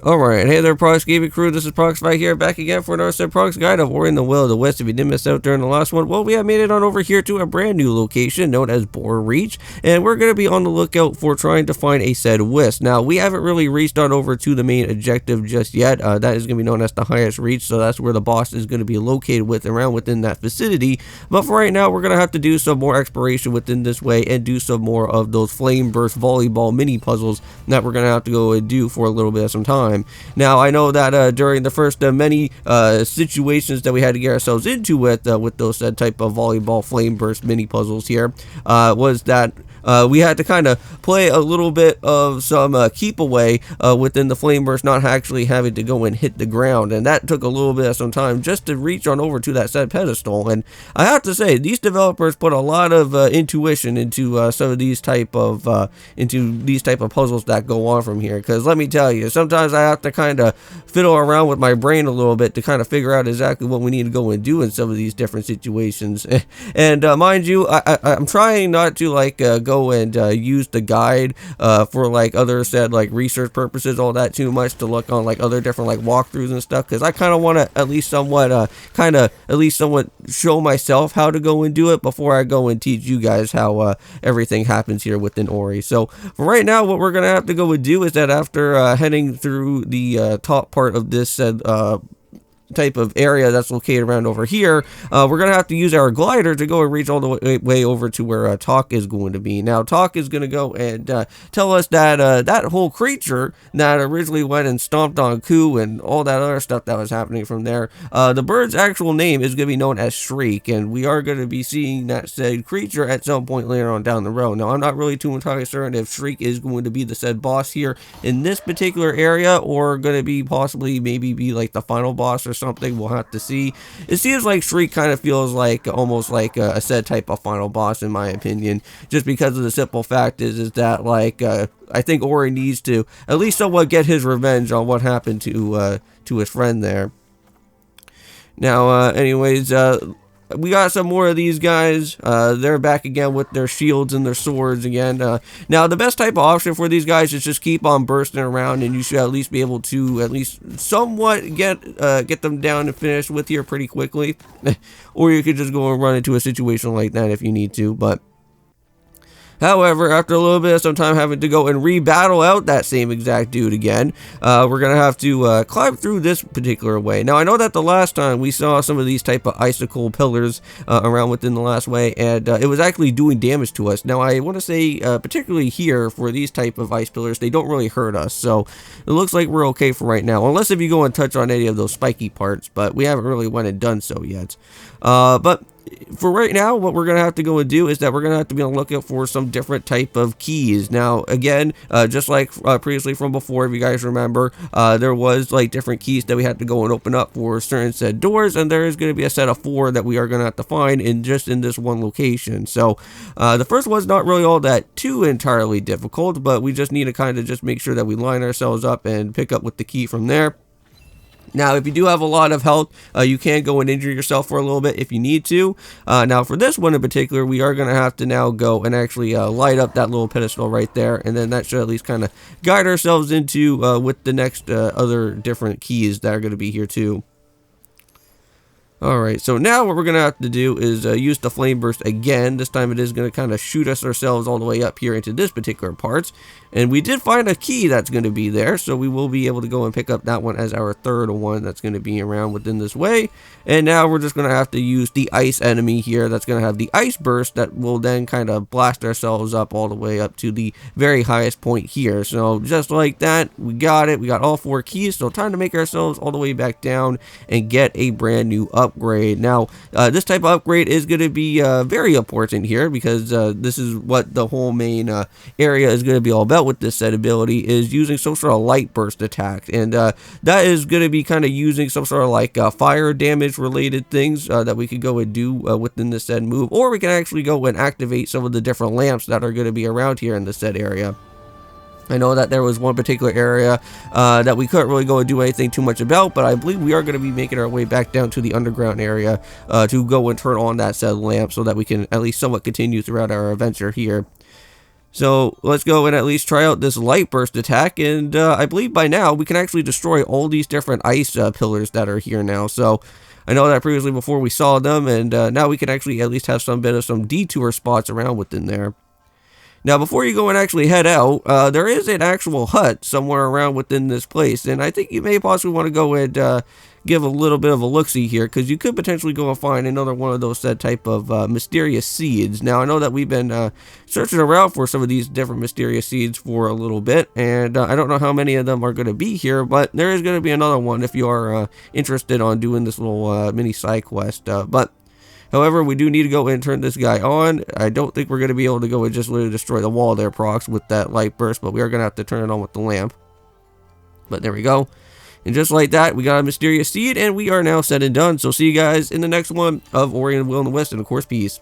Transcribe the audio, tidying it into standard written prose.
Alright, hey there Prox Gaming Crew, this is Proxify here, back again for another set Prox Guide of Ori in the Will of the West. If you didn't miss out during the last one, well, we have made it on over here to a brand new location known as Baur Reach, and we're going to be on the lookout for trying to find a said Wisp. Now, we haven't really reached on over to the main objective just yet. That is going to be known as the highest reach, so that's where the boss is going to be located within that vicinity. But for right now, we're going to have to do some more exploration within this way and do some more of those flame burst volleyball mini puzzles that we're going to have to go and do for a little bit of some time. Now, I know that during the first many situations that we had to get ourselves into with those type of volleyball flame burst mini puzzles here, was that we had to kind of play a little bit of some keep away within the flame burst, not actually having to go and hit the ground, and that took a little bit of some time just to reach on over to that said pedestal. And I have to say, these developers put a lot of intuition into some of these type of puzzles that go on from here, because let me tell you, sometimes I have to kind of fiddle around with my brain a little bit to kind of figure out exactly what we need to go and do in some of these different situations. And mind you, I'm trying not to go and use the guide for other said research purposes, all that too much, to look on other different walkthroughs and stuff, because I kind of want to at least somewhat show myself how to go and do it before I go and teach you guys how everything happens here within Ori. So for right now, what we're gonna have to go and do is that after heading through the top part of this said type of area that's located around over here, we're gonna have to use our glider to go and reach all the way over to where Talk is going to be. Now, Talk is gonna go and tell us that that whole creature that originally went and stomped on Ku and all that other stuff that was happening from there, the bird's actual name is gonna be known as Shriek, and we are gonna be seeing that said creature at some point later on down the road. Now, I'm not really too entirely certain if Shriek is going to be the said boss here in this particular area, or gonna be possibly maybe be the final boss or something. We'll have to see. It seems like Shriek kind of feels almost like a said type of final boss, in my opinion, just because of the simple fact is that I think Ori needs to at least somewhat get his revenge on what happened to his friend there. Now, anyways, we got some more of these guys. They're back again with their shields and their swords again. Now, the best type of option for these guys is just keep on bursting around, and you should at least be able to at least somewhat get them down and finished with here pretty quickly. Or you could just go and run into a situation like that if you need to, but however, after a little bit of some time having to go and re-battle out that same exact dude again, we're going to have to climb through this particular way. Now, I know that the last time we saw some of these type of icicle pillars around within the last way, and it was actually doing damage to us. Now, I want to say, particularly here, for these type of ice pillars, they don't really hurt us, so it looks like we're okay for right now, unless if you go and touch on any of those spiky parts, but we haven't really went and done so yet. But for right now, what we're going to have to go and do is that we're going to have to be on the lookout for some different type of keys. Now, again, just like previously from before, if you guys remember, there was different keys that we had to go and open up for certain said doors, and there is going to be a set of 4 that we are going to have to find in this one location. So the first one's not really all that too entirely difficult, but we just need to kind of just make sure that we line ourselves up and pick up with the key from there. Now, if you do have a lot of health, you can go and injure yourself for a little bit if you need to. Now, for this one in particular, we are going to have to now go and actually light up that little pedestal right there, and then that should at least kind of guide ourselves into with the next other different keys that are going to be here too. Alright, so now what we're going to have to do is use the flame burst again. This time it is going to kind of shoot us ourselves all the way up here into this particular part. And we did find a key that's going to be there, so we will be able to go and pick up that one as our third one that's going to be around within this way. And now we're just going to have to use the ice enemy here that's going to have the ice burst that will then kind of blast ourselves up all the way up to the very highest point here. So just like that, we got it. We got all 4 keys, so time to make ourselves all the way back down and get a brand new upgrade. Now, this type of upgrade is going to be very important here, because this is what the whole main area is going to be all about with this set ability, is using some sort of light burst attack, and that is going to be kind of using some sort of fire damage related things that we could go and do within this said move, or we can actually go and activate some of the different lamps that are going to be around here in the said area. I know that there was one particular area that we couldn't really go and do anything too much about, but I believe we are going to be making our way back down to the underground area to go and turn on that said lamp so that we can at least somewhat continue throughout our adventure here. So let's go and at least try out this light burst attack, and I believe by now we can actually destroy all these different ice pillars that are here now. So I know that previously before we saw them, and now we can actually at least have some bit of some detour spots around within there. Now, before you go and actually head out, there is an actual hut somewhere around within this place, and I think you may possibly want to go and give a little bit of a look-see here, because you could potentially go and find another one of those type of mysterious seeds. Now, I know that we've been searching around for some of these different mysterious seeds for a little bit, and I don't know how many of them are going to be here, but there is going to be another one if you are interested on doing this little mini side quest. However, we do need to go and turn this guy on. I don't think we're going to be able to go and just literally destroy the wall there, Prox, with that light burst, but we are going to have to turn it on with the lamp. But there we go. And just like that, we got a mysterious seed, and we are now set and done. So see you guys in the next one of Ori and the Will and the Wisps, and of course, peace.